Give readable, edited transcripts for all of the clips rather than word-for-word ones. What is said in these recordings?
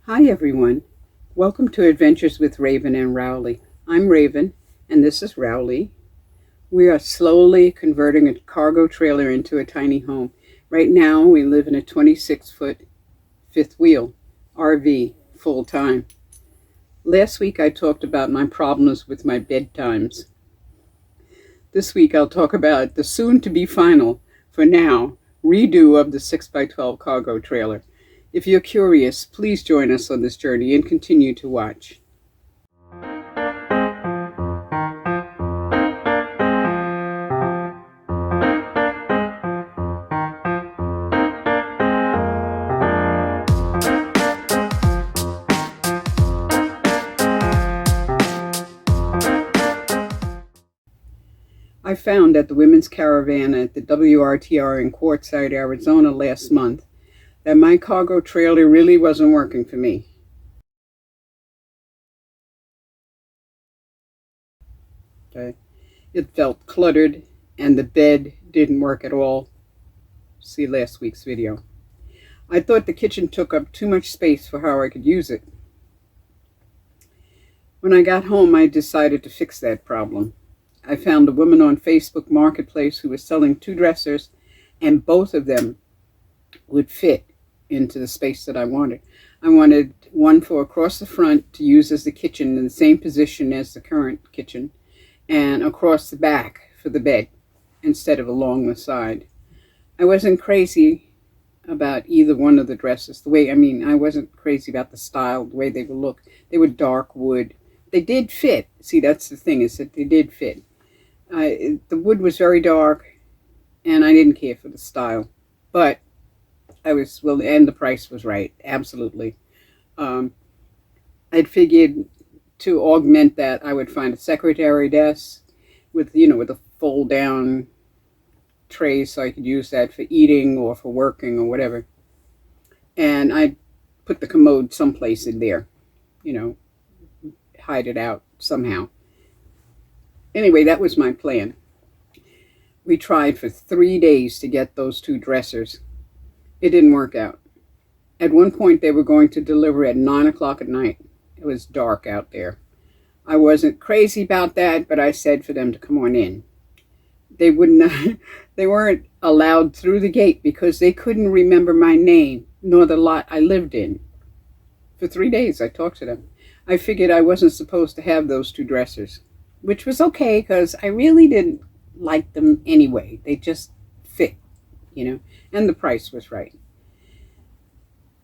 Hi everyone, welcome to Adventures with Raven and Rowley. I'm Raven and this is Rowley. We are slowly converting a cargo trailer into a tiny home. Right now we live in a 26-foot fifth wheel RV full time. Last week I talked about my problems with my bedtimes. This week I'll talk about the soon to be final, for now, redo of the 6x12 cargo trailer. If you're curious, please join us on this journey and continue to watch. I found at the women's caravan at the WRTR in Quartzsite, Arizona last month that my cargo trailer really wasn't working for me. Okay. It felt cluttered and the bed didn't work at all. See last week's video. I thought the kitchen took up too much space for how I could use it. When I got home, I decided to fix that problem. I found a woman on Facebook Marketplace who was selling 2 dressers, and both of them would fit into the space that I wanted. I wanted one for across the front to use as the kitchen in the same position as the current kitchen, and across the back for the bed instead of along the side. I wasn't crazy about either one of the dressers. I wasn't crazy about the style, the way they would look. They were dark wood. They did fit. See, that's the thing, is that they did fit. The wood was very dark, and I didn't care for the style, but I was willing, and the price was right, absolutely. I'd figured to augment that, I would find a secretary desk with a fold-down tray, so I could use that for eating or for working or whatever. And I'd put the commode someplace in there, hide it out somehow. Anyway, that was my plan. We tried for 3 days to get those 2 dressers. It didn't work out. At one point, they were going to deliver at 9 o'clock at night. It was dark out there. I wasn't crazy about that, but I said for them to come on in. They weren't allowed through the gate because they couldn't remember my name, nor the lot I lived in. For 3 days, I talked to them. I figured I wasn't supposed to have those 2 dressers, which was okay because I really didn't like them anyway. They just fit, and the price was right.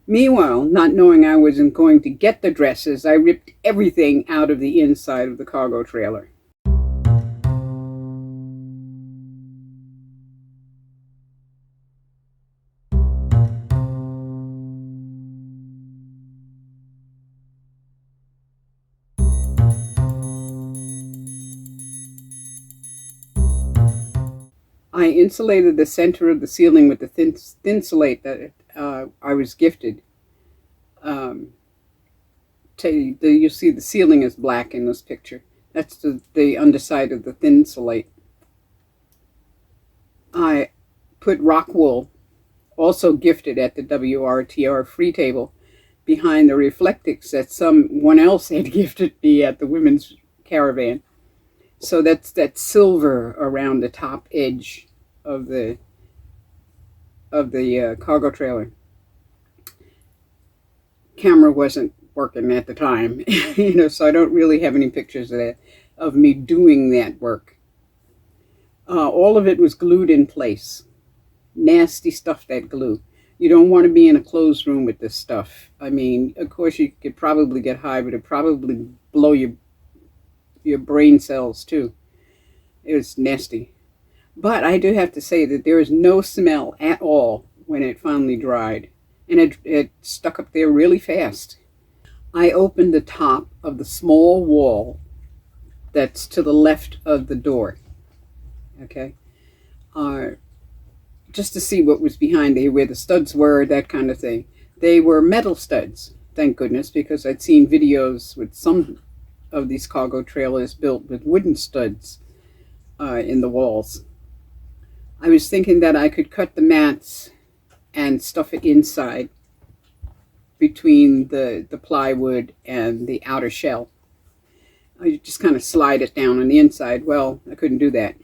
Meanwhile, not knowing I wasn't going to get the dressers, I ripped everything out of the inside of the cargo trailer. I insulated the center of the ceiling with the thin slate that I was gifted. You see the ceiling is black in this picture. That's the underside of the thin slate. I put rock wool, also gifted at the WRTR free table, behind the reflectix that someone else had gifted me at the women's caravan. So that's that silver around the top edge of the cargo trailer. Camera wasn't working at the time, so I don't really have any pictures of me doing that work. All of it was glued in place. Nasty stuff, that glue. You don't want to be in a closed room with this stuff. Of course you could probably get high, but it'd probably blow your brain cells too. It was nasty. But I do have to say that there is no smell at all when it finally dried, and it stuck up there really fast. I opened the top of the small wall that's to the left of the door, okay, just to see what was behind there, where the studs were, that kind of thing. They were metal studs, thank goodness, because I'd seen videos with some of these cargo trailers built with wooden studs in the walls. I was thinking that I could cut the mats and stuff it inside between the plywood and the outer shell. I just kind of slide it down on the inside. Well, I couldn't do that.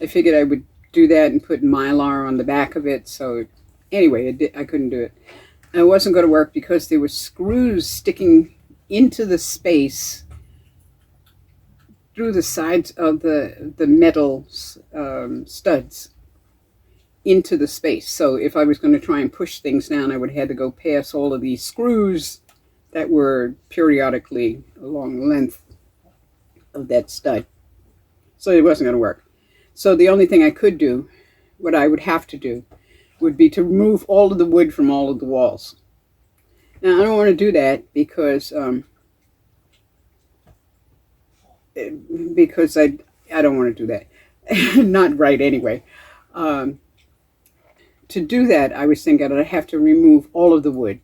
I figured I would do that and put Mylar on the back of it. So anyway, I couldn't do it. And it wasn't going to work because there were screws sticking into the space through the sides of the metal studs into the space. So if I was going to try and push things down, I would have had to go past all of these screws that were periodically along the length of that stud. So it wasn't going to work. So the only thing I could do, what I would have to do, would be to remove all of the wood from all of the walls. Now I don't want to do that because I don't want to do that. Not right anyway. To do that, I was thinking I'd have to remove all of the wood,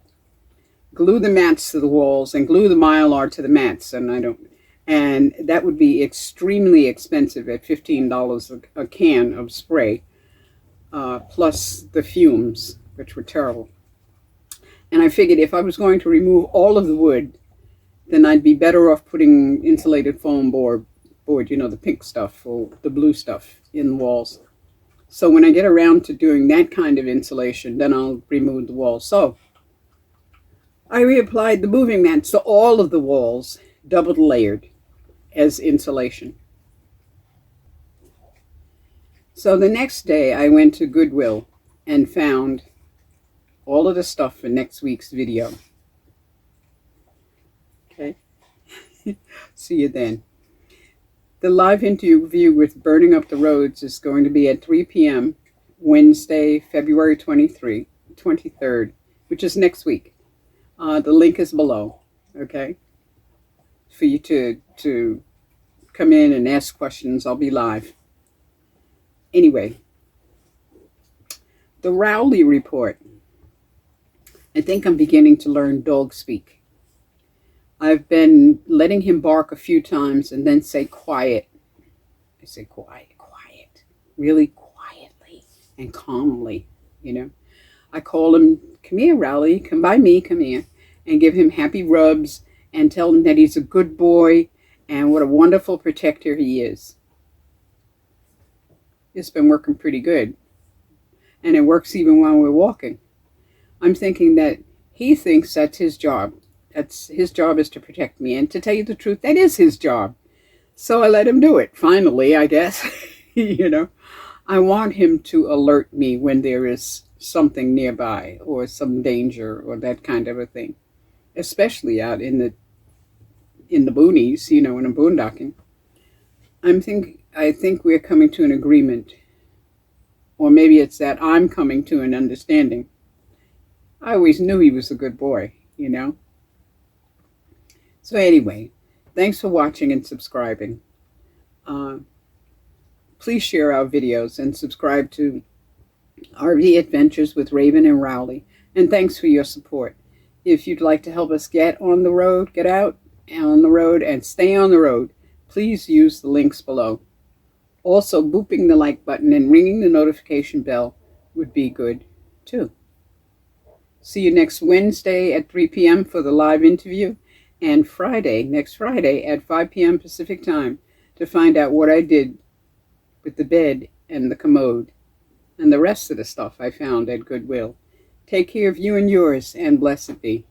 glue the mats to the walls, and glue the Mylar to the mats, and that would be extremely expensive at $15 a can of spray, plus the fumes, which were terrible. And I figured if I was going to remove all of the wood, then I'd be better off putting insulated foam board, you know, the pink stuff or the blue stuff in the walls. So when I get around to doing that kind of insulation, then I'll remove the walls. So I reapplied the moving mats to all of the walls, double layered as insulation. So the next day I went to Goodwill and found all of the stuff for next week's video. Okay. See you then. The live interview with Burning Up the Roads is going to be at 3 p.m. Wednesday, February 23rd, which is next week. The link is below, okay? For you to come in and ask questions. I'll be live. Anyway, the Rowley report. I think I'm beginning to learn dog speak. I've been letting him bark a few times and then say quiet. I say quiet, really quietly and calmly, you know. I call him, come here, Rowley, come by me, come here, and give him happy rubs and tell him that he's a good boy and what a wonderful protector he is. It's been working pretty good. And it works even while we're walking. I'm thinking that he thinks that's his job. That's his job, is to protect me. And to tell you the truth, that is his job. So I let him do it, finally, I guess. You know, I want him to alert me when there is something nearby or some danger or that kind of a thing. Especially out in the boonies, you know, when I'm boondocking. I think we're coming to an agreement. Or maybe it's that I'm coming to an understanding. I always knew he was a good boy, you know. So anyway, thanks for watching and subscribing. Please share our videos and subscribe to RV Adventures with Raven and Rowley. And thanks for your support. If you'd like to help us get on the road, get out on the road and stay on the road, please use the links below. Also, booping the like button and ringing the notification bell would be good too. See you next Wednesday at 3 p.m. for the live interview, and next Friday at 5 p.m. Pacific time to find out what I did with the bed and the commode and the rest of the stuff I found at Goodwill. Take care of you and yours, and blessed be.